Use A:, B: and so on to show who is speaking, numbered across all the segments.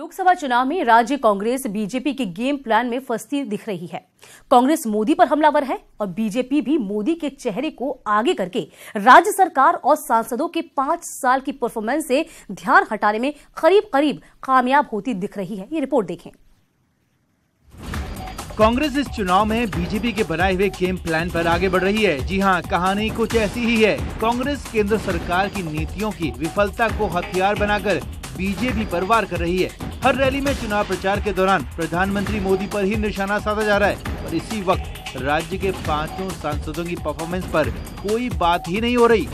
A: लोकसभा चुनाव में राज्य कांग्रेस बीजेपी के गेम प्लान में फंसती दिख रही है। कांग्रेस मोदी पर हमलावर है और बीजेपी भी मोदी के चेहरे को आगे करके राज्य सरकार और सांसदों के 5 साल की परफॉर्मेंस से ध्यान हटाने में करीब कामयाब होती दिख रही है। ये रिपोर्ट देखें।
B: कांग्रेस इस चुनाव में बीजेपी के बनाए हुए गेम प्लान पर आगे बढ़ रही है। जी हां, कहानी कुछ ऐसी ही है। कांग्रेस केंद्र सरकार की नीतियों की विफलता को हथियार बनाकर बीजेपी पर वार कर रही है। हर रैली में चुनाव प्रचार के दौरान प्रधानमंत्री मोदी पर ही निशाना साधा जा रहा है और इसी वक्त राज्य के 5 सांसदों की परफॉर्मेंस पर कोई बात ही नहीं हो रही।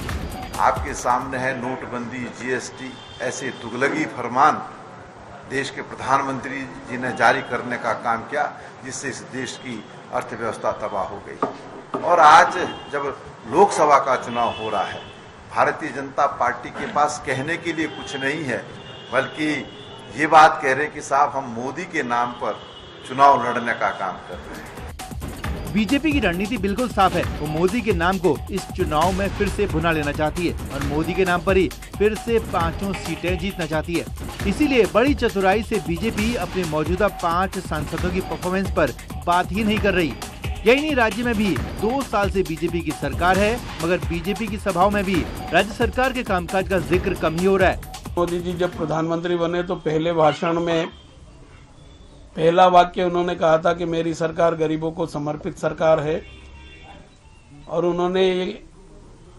C: आपके सामने है नोटबंदी, जीएसटी, ऐसे दुगलगी फरमान देश के प्रधानमंत्री जी ने जारी करने का काम किया, जिससे इस देश की अर्थव्यवस्था तबाह हो गई। और आज जब लोकसभा का चुनाव हो रहा है, भारतीय जनता पार्टी के पास कहने के लिए कुछ नहीं है, बल्कि ये बात कह रहे हैं कि साहब हम मोदी के नाम पर चुनाव लड़ने का काम कर रहे हैं।
B: बीजेपी की रणनीति बिल्कुल साफ है। वो मोदी के नाम को इस चुनाव में फिर से भुना लेना चाहती है और मोदी के नाम पर ही फिर से 5 सीटें जीतना चाहती है। इसीलिए बड़ी चतुराई से बीजेपी अपने मौजूदा 5 सांसदों की परफॉर्मेंस पर बात ही नहीं कर रही। यही नहीं, राज्य में भी 2 साल से बीजेपी की सरकार है, मगर बीजेपी की सभाओं में भी राज्य सरकार के कामकाज का जिक्र कम ही हो रहा है।
D: मोदी जी जब प्रधानमंत्री बने तो पहले भाषण में पहला वाक्य उन्होंने कहा था कि मेरी सरकार गरीबों को समर्पित सरकार है, और उन्होंने ये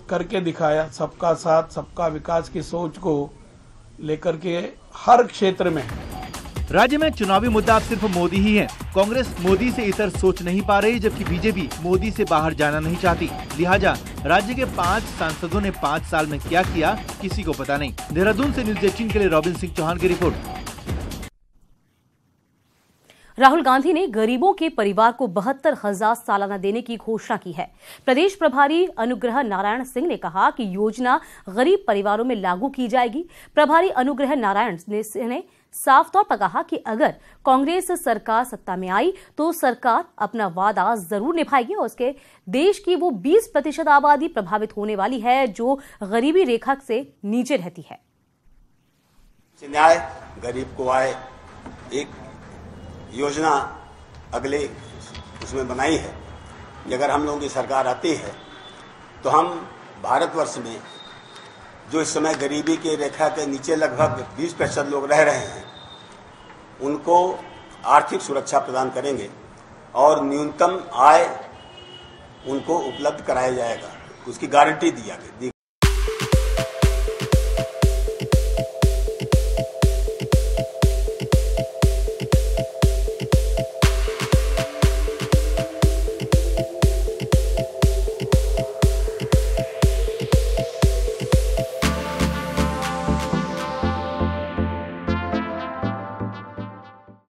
D: करके दिखाया। सबका साथ सबका विकास की सोच को लेकर के हर क्षेत्र में।
B: राज्य में चुनावी मुद्दा अब सिर्फ मोदी ही है। कांग्रेस मोदी से इतर सोच नहीं पा रही, जबकि बीजेपी मोदी से बाहर जाना नहीं चाहती। लिहाजा राज्य के 5 सांसदों ने 5 साल में क्या किया, किसी को पता नहीं। देहरादून से न्यूज़ 18 के लिए रॉबिन सिंह चौहान की रिपोर्ट।
A: राहुल गांधी ने गरीबों के परिवार को 72,000 सालाना देने की घोषणा की है। प्रदेश प्रभारी अनुग्रह नारायण सिंह ने कहा कि योजना गरीब परिवारों में लागू की जाएगी। प्रभारी अनुग्रह नारायण ने साफ तौर पर कहा कि अगर कांग्रेस सरकार सत्ता में आई तो सरकार अपना वादा जरूर निभाएगी और उसके देश की वो 20% आबादी प्रभावित होने वाली है जो गरीबी रेखा से नीचे रहती है।
E: न्याय गरीब को आए, एक योजना अगले उसमें बनाई है कि अगर हम लोगों की सरकार आती है तो हम भारतवर्ष में जो इस समय गरीबी के रेखा के नीचे लगभग 20% लोग रह रहे हैं, उनको आर्थिक सुरक्षा प्रदान करेंगे और न्यूनतम आय उनको उपलब्ध कराया जाएगा, उसकी गारंटी दी